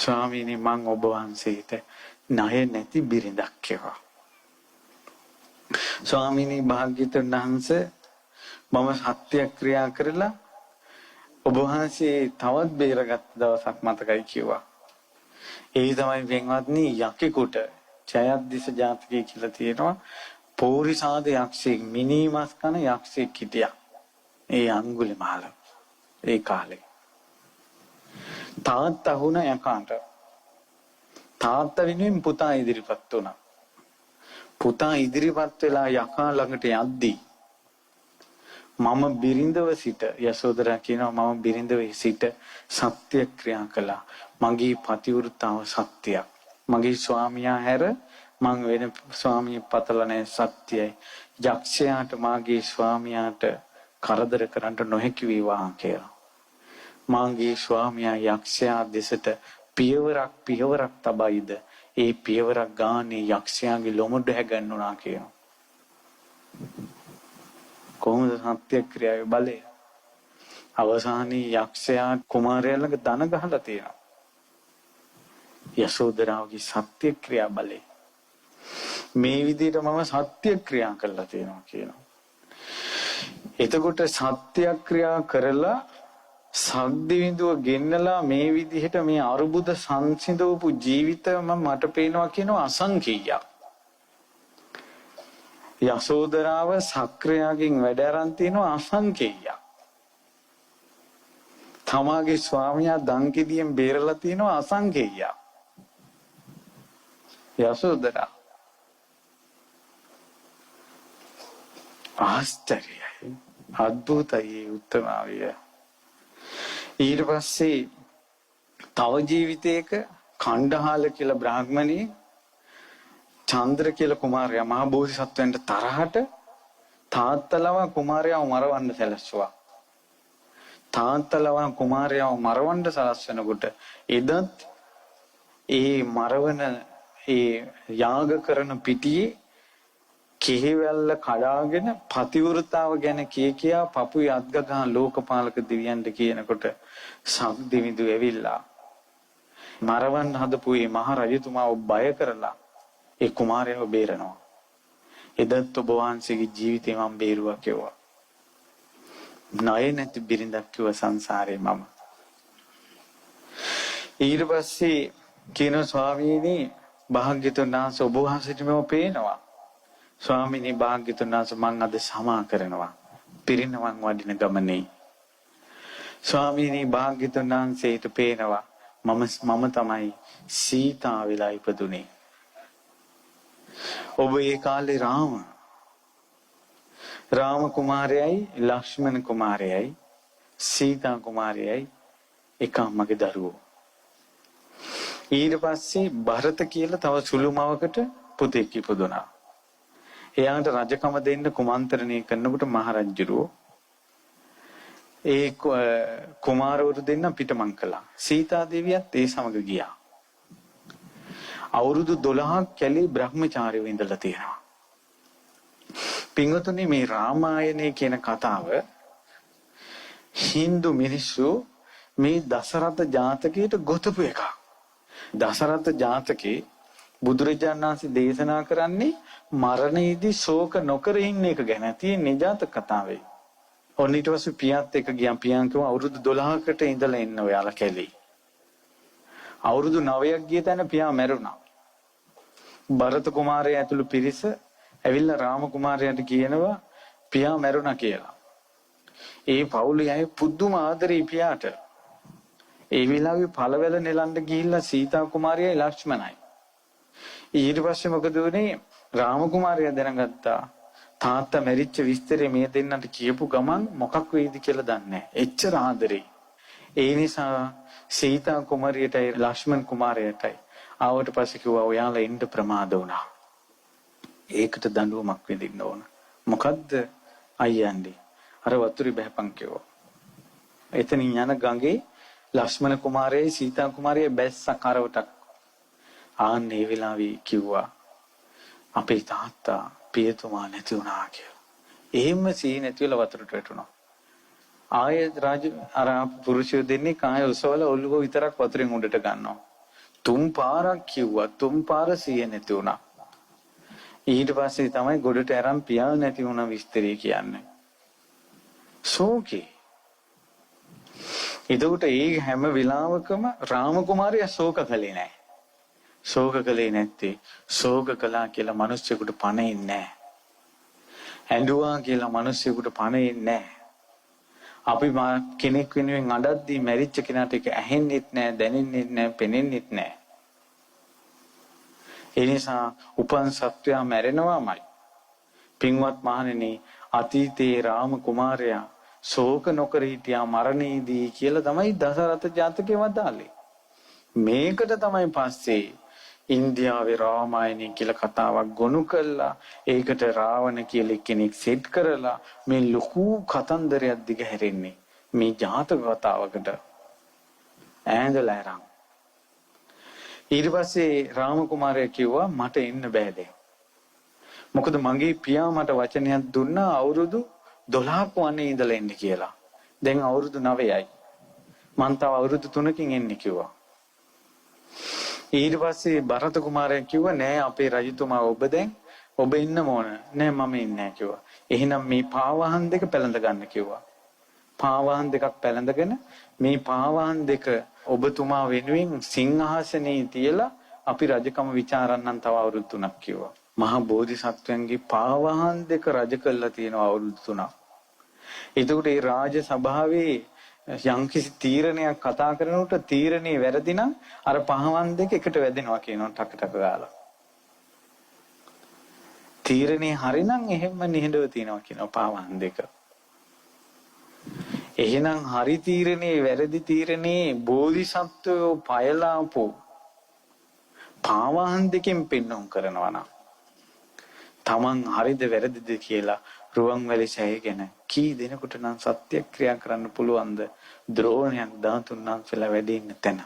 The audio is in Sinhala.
ස්වාමීනි මං ඔබ වහන්සේට ණය නැති බිරිඳක් කෙවා. ස්වාමීනි භාග්‍යවතුන් වහන්සේ මම සත්‍යක්‍රියා කරලා ඔබ වහන්සේ තවත් බේරගත් දවසක් මතකයි කිව්වා. ඒ තමයි වෙන්වත්නි යකෙකුට ජයද්දිස ජාතකයේ කියලා තියෙනවා පෝරිසාද යක්ෂයෙක් මිනිමස් කන යක්ෂයෙක් හිටියා. ඒ අඟුලිමාල ඒ කාලේ. තාත්තා වුණ යකාට තාත්තා වෙනුවෙන් පුතා ඉදිරිපත් වුණා. පුතා ඉදිරිපත් වෙලා යකා ළඟට යද්දී මම බිරිඳව සිට යසෝදරා කියනවා මම බිරිඳව සිට සත්‍යක්‍රියා කළා. මගේ පතිවෘතාව සත්‍යයක්. මගේ ස්වාමියා හැර මං වෙන ස්වාමිය පතල නැහැ සත්‍යයි. යක්ෂයාට මාගේ ස්වාමියාට කරදර කරන්න නොහැකි වේවා කියලා. මාගේ ස්වාමියා යක්ෂයා දෙසට පියවරක් තබයිද ඒ පියවරක් ගානේ යක්ෂයාගේ ලොමුඩ හැගන්නුනා කියනවා. කොහොමද සත්‍යක්‍රියාවේ බලය? අවසානයේ යක්ෂයා කුමාරයා ළඟ දන ගහලා තියෙනවා. යසෝදරාවගේ සත්‍යක්‍රියා බලය. මේ විදිහට මම සත්‍යක්‍රියා කළා තියෙනවා කියනවා. එතකොට සත්‍යක්‍රියා කරලා සද්දිවිඳුව ගෙන්නලා මේ විදිහට මේ අරුබුද සංසිඳවපු ජීවිතම මට පේනවා කියනවා අසංකේයයක්. යසෝදරාව සක්‍රයාගෙන් වැඩ අරන් තිනවා අසංකේයයක්. තමාගේ ස්වාමියා දංකෙදියෙන් බේරලා තිනවා අසංකේයයක්. යසෝදරා ආශ්චර්යයි අද්භූතයි උත්තමාවිය. ඊට පස්සේ තව ජීවිතයක කණ්ඩහාල කියලා බ්‍රාහ්මණී චන්ද්‍ර කියලා කුමාරයා මහා බෝධිසත්වයන්ට තරහට තාත්තලව කුමාරයාව මරවන්න සැලැස්සුවා. තාත්තලව කුමාරයාව මරවන්න සලස්වනකොට එදත් ඒ මරවන ඒ යාග කරන පිටියේ කෙහෙවැල්ල කඩාගෙන පතිවෘතාව ගැන කියා පපුවේ අත්ගගා ලෝකපාලක දිව්‍යයන්ට කියනකොට සක්දිවිඳු ඇවිල්ලා මරවන්න හදපු මේ මහ රජතුමාව බය කරලා ඒ කුමාරයව බේරනවා. එදත් ඔබ වහන්සේගේ ජීවිතේ මම බේරුවා කිව්වා. ණය නැති බිරිඳක් කිව්ව සංසාරේ මම. ඊට පස්සේ කියන ස්වාමීනි භාග්‍යතුන් වහන්සේ ඔබ වහන්සේට මම පේනවා. ස්වාමීනි භාග්‍යතුන් වහන්සේ මං අද සමා කරනවා. පිරිනවන් වඩින ගමනේ. ස්වාමීනි භාග්‍යතුන් වහන්සේට පේනවා මම තමයි සීතා වෙලා ඉපදුනේ. ඔබ ඒ කාලේ රාම කුමාරයයි ලක්ෂ්මණ කුමාරයයි සීතා කුමාරයයි එක අම්මගේ දරුවෝ. ඊට පස්සේ භරත කියලා තව සුළු මවකට පුතෙක් ඉපදුනා. එයාට රජකම දෙන්න කුමන්ත්‍රණය කරනකොට මහරජුරෝ ඒ කුමාරවරු දෙන්න පිටමං කළා. සීතා දේවියත් ඒ සමග ගියා. අවුරුදු 12ක් කැලේ බ්‍රහ්මචාරීව ඉඳලා තියෙනවා. පින්වතුනි මේ රාමායනයේ කියන කතාව හින්දු මිනිස්සු මේ දසරථ ජාතකයට ගොතපු එකක්. දසරථ ජාතකේ බුදුරජාණන් වහන්සේ දේශනා කරන්නේ මරණයේදී ශෝක නොකර ඉන්න එක ගැන තියෙන ජාතක කතාවේ. ඔන්න ඊට පස්සේ පියාත් එක්ක ගියා. පියාන් කිව්වා අවුරුදු 12කට ඉඳලා ඉන්න ඔයාලා කැලේ. අවුරුදු 9ක් ගිය තැන පියා මැරුණා. භරත කුමාරයා ඇතුළු පිරිස ඇවිල්ලා රාම කුමාරයාට කියනවා පියා මැරුණා කියලා. ඒ පවුලේ අය පුදුම ආදරේ පියාට. ඒ විලාගේ පළවැල නෙලන්න ගිහිල්ලා සීතා කුමාරියයි ලක්ෂ්මණයි. ඊට පස්සේ මොකද වුනේ? රාම කුමාරයා දැනගත්තා තාත්තා මැරිච්ච විස්තරේ මේ දෙන්නට කියපු ගමන් මොකක් වෙයිද කියලා දන්නේ නැහැ. එච්චර ආදරේ. ඒ නිසා සීතා කුමාරියටයි ලක්ෂ්මණ කුමාරයාටයි ආවට පස්සේ කිව්වා ඔයාලා එන්න ප්‍රමාද වුණා. ඒකට දඬුවමක් විඳින්න ඕන. මොකද්ද අයියන්ඩි? අර වතුරේ බහපන් කිව්වා. එතනින් යන ගඟේ ලක්ෂ්මණ කුමාරයයි සීතා කුමාරියයි බැස්ස කරවටක්. ආන්නේ වෙලාවේ කිව්වා අපේ තාත්තා පියතුමා නැති වුණා කියලා. එහෙම සී නැති වෙලා වතුරට වැටුණා. ආයෙත් රාජ අර පුරුෂයෝ දෙන්නේ කාය උසවල ඔළුව විතරක් වතුරෙන් උඩට ගන්නවා. තුන් පාරක් කිව්වා. තුන් පාර සිහිය නැති වුණා. ඊට පස්සේ තමයි ගොඩට අරන් පියාව නැති වුණ විස්තරය කියන්නේ. ශෝකේ. එතකොට ඒ හැම වෙලාවකම රාම කුමාරයා ශෝක කළේ නැහැ. ශෝක කළේ නැත්තේ ශෝක කළා කියලා මිනිස්සුෙකුට පණ එන්නේ නැහැ. ඇඬුවා කියලා මිනිස්සුෙකුට පණ එන්නේ නැහැ. අපි කෙනෙක් වෙනුවෙන් අඬද්දී මැරිච්ච කෙනාට ඒක ඇහෙන්නෙත් නැහැ, දැනෙන්නෙත් නැහැ, පෙනෙන්නෙත් නැහැ. ඒ නිසා උපන් සත්වයා මැරෙනවාමයි. පින්වත් මහණෙනි, අතීතයේ රාම කුමාරයා ශෝක නොකර හිටියා මරණයේදී කියලා තමයි දසරථ ජාතකයේ වදාළේ. මේකට තමයි පස්සේ ඉන්දියාවේ රාමායනය කියලා කතාවක් ගොනු කළා. ඒකට රාවණ කියලා කෙනෙක් සෙට් කරලා මේ ලොකු කතන්දරයක් දිගහැරෙන්නේ මේ ජාතක කතාවකට ඈඳලා අරන්. ඊට පස්සේ රාම කුමාරයා කිව්වා මට එන්න බෑ දැන්. මොකද මගේ පියා මට වචනයක් දුන්නා අවුරුදු 12ක් වනේ ඉඳලා එන්න කියලා. දැන් අවුරුදු 9යි. මං තව අවුරුදු 3කින් එන්න කිව්වා. ඊට පස්සේ භරත කුමාරයා කිව්වා නෑ අපේ රජතුමා ඔබ ඉන්න ඕන. නෑ මම ඉන්නේ නෑ කිව්වා. එහෙනම් මේ පාවාහන් දෙක පැලඳ ගන්න කිව්වා. පාවාහන් දෙකක් පැලඳගෙන මේ පාවාහන් දෙක ඔබතුමා වෙනුවෙන් සිංහාසනේ තියලා අපි රජකම විචාරන්නම් තව අවුරුදු 3ක් කිව්වා. මහා බෝධිසත්වයන්ගේ පාවාහන් දෙක රජ කළා තියෙනවා අවුරුදු 3ක්. එතකොට මේ රාජ සභාවේ යම්කිසි තීරණයක් කතා කරනකොට තීරණේ වැරදි නම් අර පහවන් දෙක එකට වැදෙනවා කියනවා ටක ටක ගාලා. තීරණේ හරි නම් එහෙම නිහඬව තියනවා කියනවා පහවන් දෙක. එහෙනම් හරි තීරණේ වැරදි තීරණේ බෝධිසත්වෝ පයලාපෝ පහවන් දෙකෙන් පෙන්වුම් කරනවා නම් තමන් හරිද වැරදිද කියලා රුවන්වැලි සෑය ගැන කී දෙනෙකුට නම් සත්‍යක්‍රියා කරන්න පුළුවන්ද? ද්‍රෝණයක් 13 වහන්සේලා වැඩි ඉන්න තැන.